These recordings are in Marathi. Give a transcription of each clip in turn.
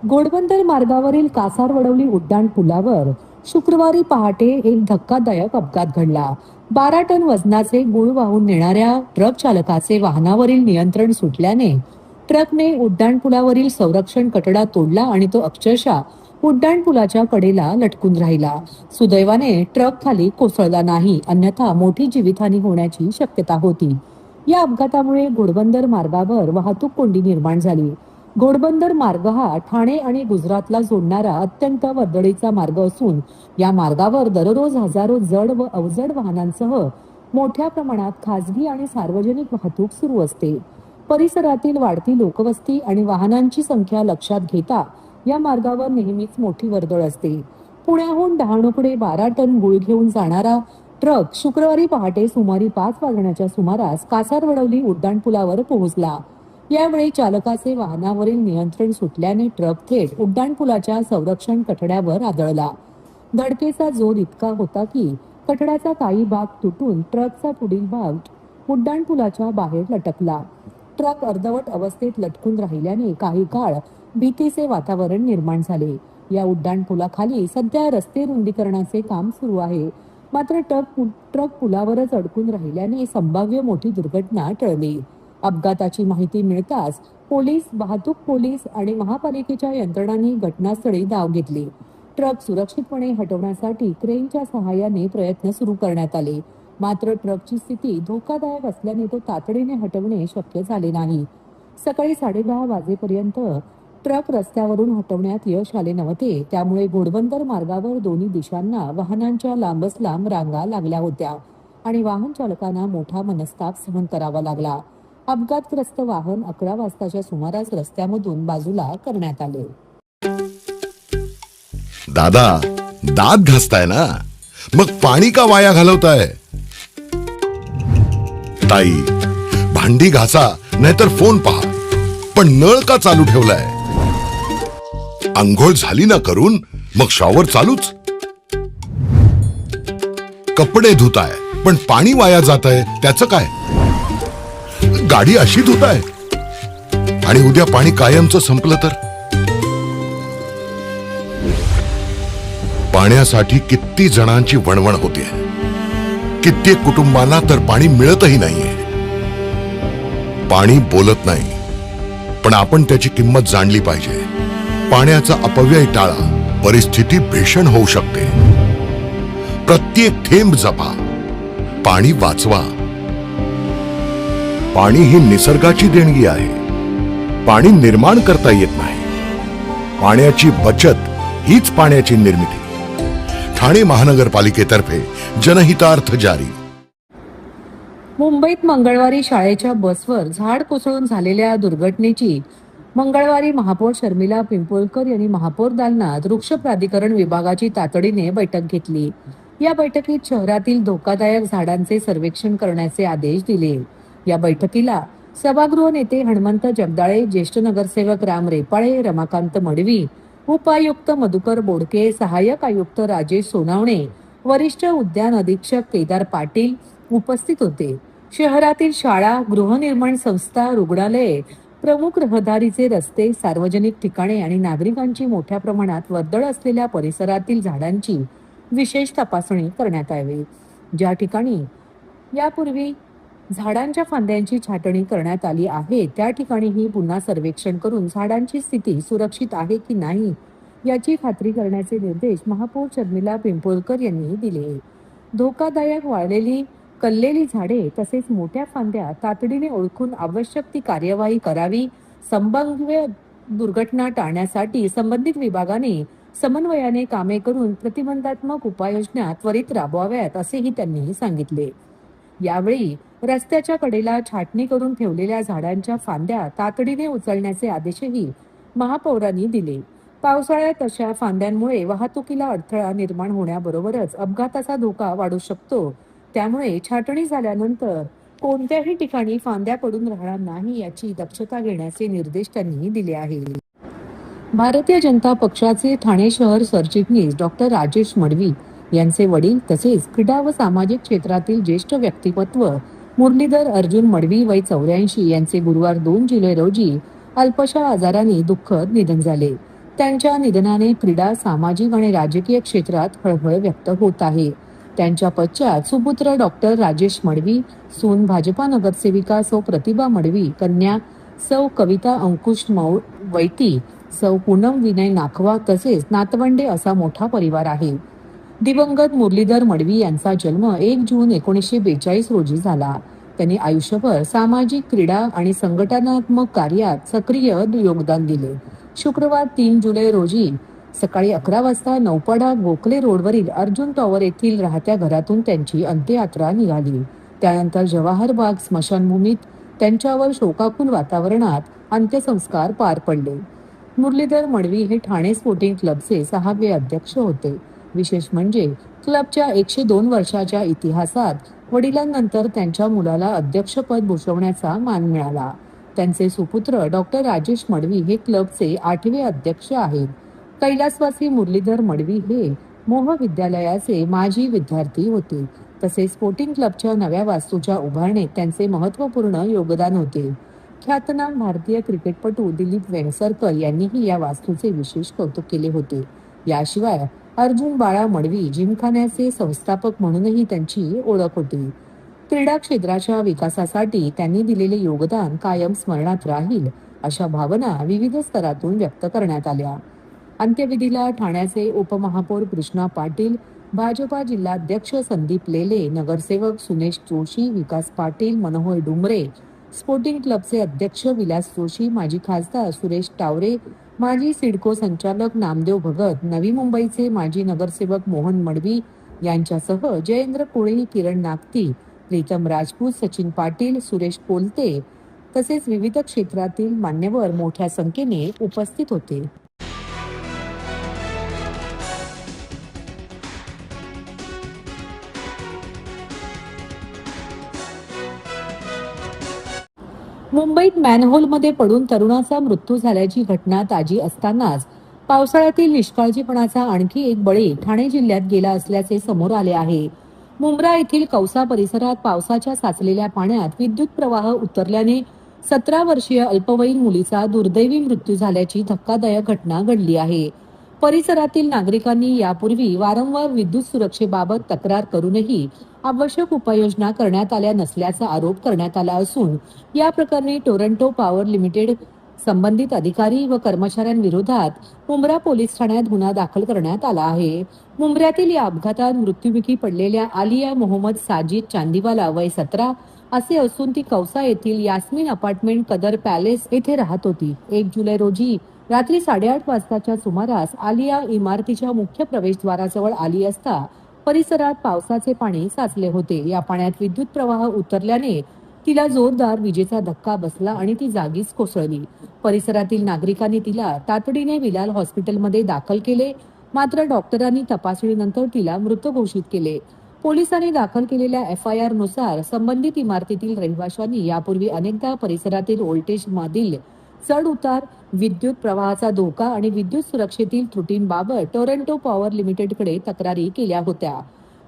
घोडबंदर मार्गावरील कासारवडवली उड्डाण पुलावर शुक्रवारी पहाटे एक धक्कादायक अपघात घडला. 12 टन वजनाचे गुळ वाहून नेणाऱ्या ट्रक चालकाचे वाहनावरील नियंत्रण सुटल्याने ट्रकने उड्डाण पुलावरील संरक्षण कठडा तोडला आणि तो अक्षरशः उड्डाण पुलाच्या कडेला लटकून राहिला. सुदैवाने ट्रक खाली कोसळला नाही, अन्यथा मोठी जीवितहानी होण्याची शक्यता होती. या अपघातामुळे घोडबंदर मार्गावर वाहतूक कोंडी निर्माण झाली. घोडबंदर मार्ग हा ठाणे आणि गुजरातला जोडणारा अत्यंत वर्दळीचा मार्ग असून या मार्गावर दररोज हजारो जड व अवजड वाहनांसह मोठ्या प्रमाणात खासगी आणि सार्वजनिक वाहतूक सुरू असते. परिसरातील वाढती लोकवस्ती आणि वाहनांची संख्या लक्षात घेता या मार्गावर नेहमीच मोठी वर्दळ असते. पुण्याहून डहाणूकडे 12 टन गुळ घेऊन जाणारा ट्रक शुक्रवारी पहाटे सुमारे 5 वाजण्याच्या सुमारास कासारवडवली उड्डाणपुलावर पोहोचला. यावेळी चालकाचे वाहनावरील नियंत्रण सुटल्याने ट्रक थेट उड्डाणपुलाच्या संरक्षण कठड्यावर आदळला. धडकेचा जोर इतका होता की कठड्याचा काही भाग तुटून ट्रकचा पुढील भाग उड्डाणपुलाच्या बाहेर लटकला. ट्रक अर्धवट अवस्थेत लटकून राहिल्याने काही काळ भीतीचे वातावरण निर्माण झाले. या उड्डाणपुलाखाली सध्या रस्ते रुंदीकरणाचे काम सुरू आहे. मात्र ट्रक पुलावरच अडकून राहिल्याने संभाव्य मोठी दुर्घटना टळली. अपघाताची माहिती मिळताच पोलीस, वाहतूक पोलीस आणि महापालिकेच्या यंत्रणांनी घटनास्थळी धाव घेतली. ट्रक सुरक्षितपणे हटवण्यासाठी क्रेनच्या सहाय्याने प्रयत्न सुरू करण्यात आले. मात्र ट्रकची स्थिती धोकादायक असल्याने तो तातडीने हटवणे शक्य झाले नाही. सकाळी 10:30 वाजेपर्यंत ट्रक रस्त्यावरून हटवण्यात यश आले नव्हते. त्यामुळे घोडबंदर मार्गावर दोन्ही दिशांना वाहनांच्या लांबच लांब रांगा लागल्या होत्या आणि वाहन चालकांना मोठा मनस्ताप सहन करावा लागला. अपघातग्रस्त वाहन 11 वाजताच्या सुमारास रस्त्यामधून बाजूला करण्यात आले. दादा, दात घासताय ना, मग पाणी का वाया घालवताय? ताई, भांडी घासा नाहीतर फोन पहा, पण नळ का चालू ठेवलाय? अंघोळ झाली ना करून, मग शॉवर चालूच. कपडे धुताय पण पाणी वाया जातंय, त्याचं काय? गाडी अशी धुताय आणि उद्या पाणी कायमचं संपलं तर? पाण्यासाठी किती जणांची वणवण होते. कित्येक कुटुंबांना तर पाणी मिळतही नाहीये. पाणी बोलत नाही, पण आपण त्याची किंमत जाणली पाहिजे. पाण्याचा अपव्यय टाळा, परिस्थिती भीषण होऊ शकते. प्रत्येक थेंब जपा, पाणी वाचवा. पाणी ही निसर्गाची देणगी आहे. पाणी निर्माण करता येत नाही. पाण्याची बचत हीच पाण्याची निर्मिती. ठाणे महानगरपालिकेतर्फे जनहितार्थ जारी. मुंबईत मंगळवारी शाळेच्या बसवर झाड कोसळून झालेल्या दुर्घटनेची मंगळवारी महापौर शर्मिला पिंपळकर यांनी महापौर दालनात वृक्ष प्राधिकरण विभागाची तातडीने बैठक घेतली. या बैठकीत शहरातील धोकादायक झाडांचे सर्वेक्षण करण्याचे आदेश दिले. या बैठकीला सभागृह नेते हनुमंत जगदाळे, ज्येष्ठ नगरसेवक राम रेपाळे, रमाकांत मडवी, उपायुक्त मधुकर बोडके, सहाय्यक आयुक्त राजेश सोनावणे, वरिष्ठ उद्यान अधीक्षक केदार पाटील उपस्थित होते. शहरातील शाळा, गृहनिर्माण संस्था, रुग्णालये, प्रमुख रहदारीचे रस्ते, सार्वजनिक ठिकाणे आणि नागरिकांची मोठ्या प्रमाणात वर्दळ असलेल्या परिसरातील झाडांची विशेष तपासणी करण्यात यावी. ज्या ठिकाणी यापूर्वी झाडांच्या फांद्यांची छाटणी करण्यात आली आहे त्या ठिकाणीही पुन्हा सर्वेक्षण करून झाडांची स्थिती सुरक्षित आहे की नाही याची खात्री करण्याचे निर्देश महापौर शर्मिला पिंपळकर यांनी दिले. धोकादायक वाळलेली कललेली झाडे तसेच मोठ्या फांद्या तातडीने ओळखून आवश्यक ती कार्यवाही करावी. संभाव्य दुर्घटना टाळण्यासाठी संबंधित विभागाने समन्वयाने कामे करून प्रतिबंधात्मक उपाययोजना त्वरित राबवाव्यात असेही त्यांनी सांगितले. यावेळी रस्त्याच्या कडेला छाटणी करून ठेवलेल्या झाडांच्या फांद्या तातडीने उचलण्याचे आदेशही महापौरांनी दिले. पावसाळ्यात अशा फांद्यांमुळे वाहतुकीला अडथळा निर्माण होण्याबरोबरच अपघाताचा धोका वाढू शकतो. त्यामुळे छाटणी झाल्यानंतर कोणत्याही ठिकाणी फांद्या पडून राहणार नाही याची दक्षता घेण्याचे निर्देश त्यांनी दिले आहेत. भारतीय जनता पक्षाचे ठाणे शहर सरचिटणीस डॉक्टर राजेश मडवी यांचे वडील तसेच क्रीडा व सामाजिक क्षेत्रातील ज्येष्ठ व्यक्तिमत्व मुरलीधर अर्जुन मडवी वय 84 यांचे गुरुवार 2 जुलै रोजी अल्पशा आजाराने दुःखद निधन झाले. त्यांच्या निधनाने क्रीडा, सामाजिक आणि राजकीय क्षेत्रात हळहळ व्यक्त होत आहे. त्यांच्या पश्चात सुपुत्र डॉक्टर राजेश मडवी, सून भाजपा नगरसेविका सौ प्रतिभा मडवी, कन्या सौ कविता अंकुश वैती, सौ पूनम विनय नाखवा तसेच नातवंडे असा मोठा परिवार आहे. दिवंगत मुरलीधर मडवी यांचा जन्म 1 जून 1942 रोजी झाला. त्यांनी आयुष्यभर सामाजिक, क्रीडा आणि संघटनात्मक कार्यात सक्रिय योगदान दिले. शुक्रवार 3 जुलै रोजी सकाळी 11 वाजता नौपाडा गोखले रोडवरील अर्जुन टॉवर येथील राहत्या घरातून त्यांची अंत्ययात्रा निघाली. त्यानंतर जवाहर बाग स्मशानभूमीत त्यांच्यावर शोकाकुल वातावरणात अंत्यसंस्कार पार पडले. मुरलीधर मडवी हे ठाणे स्पोर्टिंग क्लबचे 6वे अध्यक्ष होते. विशेष म्हणजे क्लबच्या 102 वर्षाच्या इतिहासात वडिलांनंतर त्यांच्या मुलाला अध्यक्षपद भूषवण्याचा मान मिळाला. त्यांचे सुपुत्र डॉक्टर राजेश मडवी हे क्लबचे 8वे अध्यक्ष आहेत. कैलासवासी मुरलीधर मडवी हे मोह विद्यालयाचे माजी विद्यार्थी होते. तसेच स्पोर्टिंग क्लबच्या नव्या वास्तूच्या उभारणीत त्यांचे महत्त्वपूर्ण योगदान होते. ख्यातनाम भारतीय क्रिकेटपटू दिलीप वेंगसरकर यांनीही या वास्तूचे विशेष कौतुक केले होते. याशिवाय अर्जुन बाळा मडवी जिमखान्याचे संस्थापक म्हणूनही त्यांची ओळख होती. क्रीडा क्षेत्राच्या विकासासाठी त्यांनी दिलेले योगदान कायम स्मरणात राहील अशा भावना विविध स्तरातून व्यक्त करण्यात आल्या. अंत्यविधीला ठाण्याचे उपमहापौर कृष्णा पाटील, भाजपा जिल्हाध्यक्ष संदीप लेले, नगरसेवक सुनेश जोशी, विकास पाटील, मनोहर डुमरे, स्पोर्टिंग क्लबचे अध्यक्ष विलास जोशी, माजी खासदार सुरेश टावरे, माजी सिडको संचालक नामदेव भगत, नवी मुंबईचे माजी नगरसेवक मोहन मडवी यांच्यासह जयेंद्र कोळी, किरण नागती, प्रीतम राजपूत, सचिन पाटील, सुरेश कोलते तसेच विविध क्षेत्रातील मान्यवर मोठ्या संख्येने उपस्थित होते. मुंबईत मॅनहोलमध्ये पडून तरुणाचा मृत्यू झाल्याची घटना ताजी असतानाच पावसाळ्यातील निष्काळजीपणाचा आणखी एक बळी ठाणे जिल्ह्यात गेला असल्याचे समोर आले आहे. मुंब्रा येथील कौसा परिसरात पावसाच्या साचलेल्या पाण्यात विद्युत प्रवाह उतरल्याने 17 वर्षीय अल्पवयीन मुलीचा दुर्दैवी मृत्यू झाल्याची धक्कादायक घटना घडली आहे. परिसरातील नागरिकांनी यापूर्वी वारंवार विद्युत सुरक्षेबाबत तक्रार करूनही आवश्यक उपाययोजना करण्यात आल्या नसल्याचा आरोप करण्यात आला असून या प्रकरणी टोरंटो पॉवर लिमिटेड संबंधित अधिकारी व कर्मचाऱ्यांविरोधात मुंब्रा पोलीस ठाण्यात गुन्हा दाखल करण्यात आला आहे. मुंब्र्यातील या अपघातात मृत्युमुखी पडलेल्या आलिया मोहम्मद साजिद चांदीवाला वय 17 असे असून ती कौसा येथील यास्मीन अपार्टमेंट कदर पॅलेस येथे राहत होती. 1 जुलै रोजी रात्री 8:30 वाजताच्या सुमारास आलिया इमारतीच्या मुख्य प्रवेशद्वाराजवळ आली असता परिसरात पावसाचे पाणी साचले होते. या पाण्यात विद्युत प्रवाह उतरल्याने तिला जोरदार विजेचा धक्का बसला आणि ती जागीच कोसळली. परिसरातील नागरिकांनी तिला तातडीने विलाल हॉस्पिटलमध्ये दाखल केले, मात्र डॉक्टरांनी तपासणीनंतर तिला मृत घोषित केले. पोलिसांनी दाखल केलेल्या FIR नुसार संबंधित इमारतीतील रहिवाशांनी यापूर्वी अनेकदा परिसरातील व्होल्टेज मधील चढ उतार, विद्युत प्रवाहाचा धोका आणि विद्युत सुरक्षेतील त्रुटींबाबत टोरंटो पॉवर लिमिटेडकडे तक्रारी केल्या होत्या.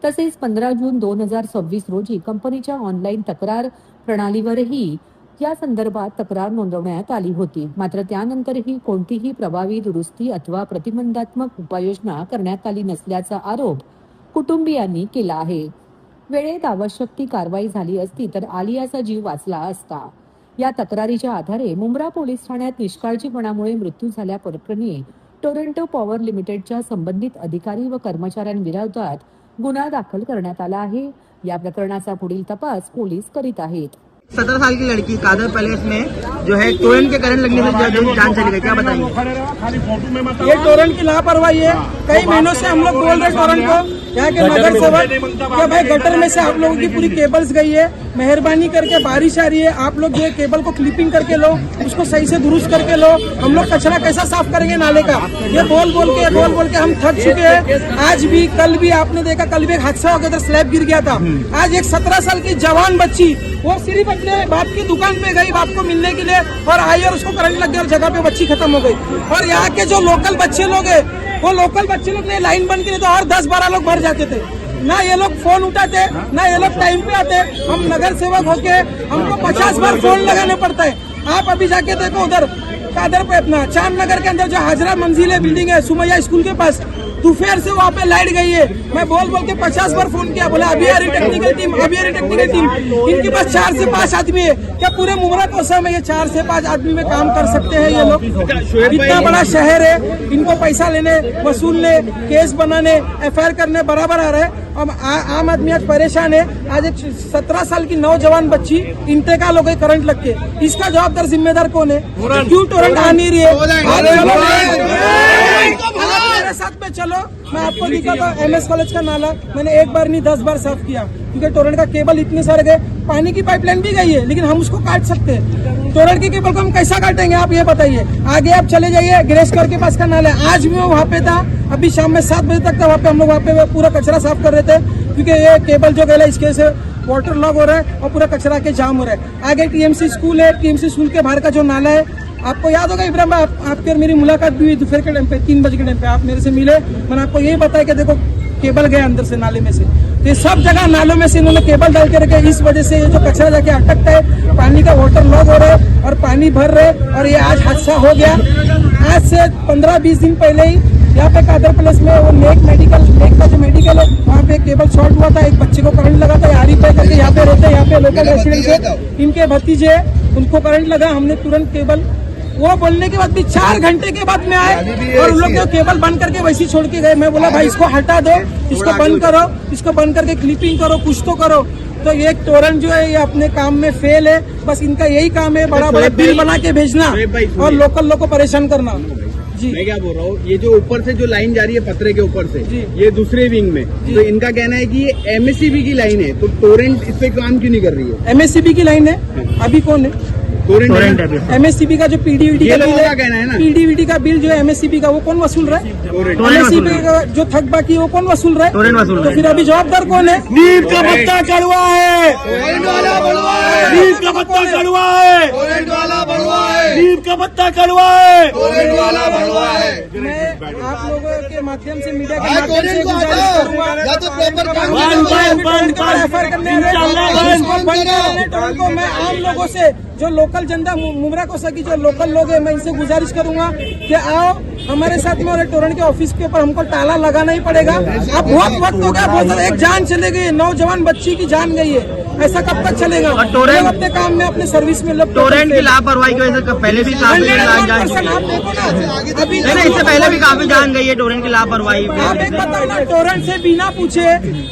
तसेच 15 जून 2026 रोजी कंपनीच्या ऑनलाईन तक्रार प्रणालीवरही या संदर्भात तक्रार नोंदवण्यात आली होती. मात्र त्यानंतरही कोणतीही प्रभावी दुरुस्ती अथवा प्रतिबंधात्मक उपाययोजना करण्यात आली नसल्याचा आरोप कुटुंबियांनी केला आहे. वेळेत आवश्यक ती कारवाई झाली असती तर आलियाचा जीव वाचला असता. या तक्रारीच्या आधारे मुंब्रा पोलीस ठाण्यात निष्काळजीपणामुळे मृत्यू झाल्या प्रकरणी टोरंटो पॉवर लिमिटेडच्या संबंधित अधिकारी व कर्मचाऱ्यांविरोधात गुन्हा दाखल करण्यात आला आहे. या प्रकरणाचा पुढील तपास पोलीस करीत आहेत. 17 साल की लड़की कादर पैलेस में जो है टोरेंट के करंट लगने से जो जान चली गई, क्या बताइए? ये टोरेंट की लापरवाही है। कई महीनों से हम लोग बोल रहे टोरेंट को, यहाँ के नगर सेवक क्या भाई गटर में से आप लोगों की पूरी केबल्स गई है, मेहरबानी करके बारिश आ रही है, आप लोग ये केबल को क्लिपिंग करके लो, उसको सही से दुरुस्त करके लो। हम लोग कचरा कैसा साफ करेंगे नाले का? ये बोल बोल के हम थक चुके हैं। आज भी कल भी आपने देखा, कल भी एक हादसा हो गया था, स्लैब गिर गया था। आज एक 17 साल की जवान बच्ची वो सिर्फ अपने बाप की दुकान पे गई बाप को मिलने के लिए और आई और उसको करंट लग गया और जगह पे बच्ची खत्म हो गई। और यहाँ के जो लोकल बच्चे लोग हैं, वो लोकल बच्चे लोग ने लाइन बंद की तो और 10-12 लोग भर जाते थे। ना ये लोग फोन उठाते, ना ये लोग टाइम पे आते। हम नगर सेवक होके हमको 50 बार फोन लगाने पड़ता है। आप अभी जाके देखो उधर कादर पे अपना चांद नगर के अंदर जो हाजरा मंजिल बिल्डिंग है सुमैया स्कूल के पास, दोपहर से वहाँ पे लाइट गई है। मैं बोल के 50 बार फोन किया, बोला अभी आ रही टेक्निकल टीम, अभी आ रही टेक्निकल टीम। इनके पास 4 से 5 आदमी है। क्या पूरे मुमरा कोसा में ये 4 से 5 आदमी में काम कर सकते हैं ये लोग? इतना बड़ा शहर है, इनको पैसा लेने, वसूलने, केस बनाने, FIR करने बराबर आ रहे हैं। अब आम आदमी आज परेशान है। आज एक 17 साल की नौजवान बच्ची इंतकाल हो गई करंट लग के, इसका जवाबदार जिम्मेदार कौन है? क्यों टोरेंट आ नहीं रही है? मेरे साथ में चलो, मैं आपको दिखाता हूँ MS कॉलेज का नाला। मैंने एक बार नहीं 10 बार साफ किया, क्योंकि टोरेंट का केबल इतने सारे गए। पानी की पाइपलाइन भी गई है, लेकिन हम उसको काट सकते हैं। टोरेंट के केबल को हम कैसा काटेंगे, आप ये बताइए। आगे आप चले जाइए, ग्रेसकर के पास का नाला है। आज भी मैं वहाँ पे था, अभी शाम में 7 बजे तक था वहाँ पे। हम लोग वहाँ पे पूरा कचरा साफ कर रहे थे, क्योंकि ये केबल जो गया इसके से वाटर लॉक हो रहा है और पूरा कचरा के जाम हो रहा है। आगे TMC स्कूल है, TMC स्कूल के बाहर का जो नाला है, आपको याद होगा इब्राहिम भाई, आपके और मेरी मुलाकात भी हुई दोपहर के टाइम पे, 3 बजे के टाइम पे आप मेरे से मिले। मैंने आपको यही बताया कि देखो केबल गया अंदर से नाले में से। तो ये सब जगह नालों में से इन्होंने केबल डाल के रखे। इस वजह से ये जो कचरा जाके अटकता है, पानी का वाटर लॉक हो रहा है और पानी भर रहे, और ये आज हादसा हो गया। आज से 15-20 दिन पहले ही यहाँ पे कादर प्लेस में वो लेक का जो मेडिकल है, वहाँ पे केबल शॉर्ट हुआ था। एक बच्चे को करंट लगा था। आरिफ भाई करके यहाँ पे रहते हैं, यहाँ पे लोकल रेसिडेंट है, इनके भतीजे है, उनको करंट लगा। हमने तुरंत केबल, वो बोलने के बाद भी 4 घंटे के बाद में आए और उन लोग ने केबल बंद करके वैसे ही छोड़ के गए। मैं बोला भाई इसको हटा दो, इसको बंद करो, इसको बंद करके क्लिपिंग करो, कुछ तो करो। तो ये टोरेंट जो है ये अपने काम में फेल है। बस इनका यही काम है, बड़ा बड़ा बिल बना के भेजना और लोकल लोग को परेशान करना। जी मैं क्या बोल रहा हूँ, ये जो ऊपर से जो लाइन जा रही है पतरे के ऊपर से, जी। ये दूसरे विंग में, तो इनका कहना है कि ये MSCB की लाइन है, तो टोरेंट इस पे काम क्यों नहीं कर रही है? MSCB की लाइन है, अभी कौन है? टोरेंट MSCB का जो PDVD का बिल लोगों का कहना है ना। PDVD का बिल जो है MSCB का, वो कौन वसूल रहा है? MSCB का जो थक बाकी है वो कौन वसूल रहा है? तो फिर अभी जवाबदार कौन है? नीम का पत्ता कड़वा है, नीम का पत्ता कड़वा है, नीम का पत्ता कड़वा है। मैं आप लोगों के माध्यम से, मीडिया के माध्यम से गुजारिश करूंगा, FIR करने को मैं आम लोगों से, जो लोकल जनता मुमरा कोसा की जो लोकल लोग हैं, मैं इनसे गुजारिश करूंगा कि आओ हमारे साथ में, और टोरेंट के ऑफिस के ऊपर हमको ताला लगाना ही पड़ेगा। अब बहुत वक्त हो गया, बहुत एक जान चले गई, नौजवान बच्ची की जान गई है। ऐसा कब तक चलेगा? और टोरेंट अपने काम में, अपने सर्विस में लोग टोरेंट की लापरवाही की वजह से पहले भी काफी जान आप देखो ना, अभी नहीं, इससे पहले भी काफी जान गई है टोरेंट की लापरवाही। आप एक बताओ ना, टोरेंट से बिना पूछे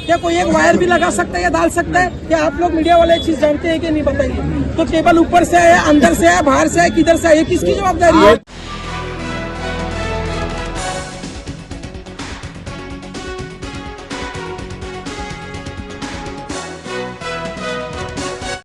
क्या कोई एक वायर भी लगा सकता है या डाल सकता है? क्या आप लोग मीडिया वाले एक चीज जानते हैं कि नहीं, बताइए। तो केबल ऊपर से है, अंदर से है, बाहर से है, किधर से है, ये किसकी जवाबदारी है?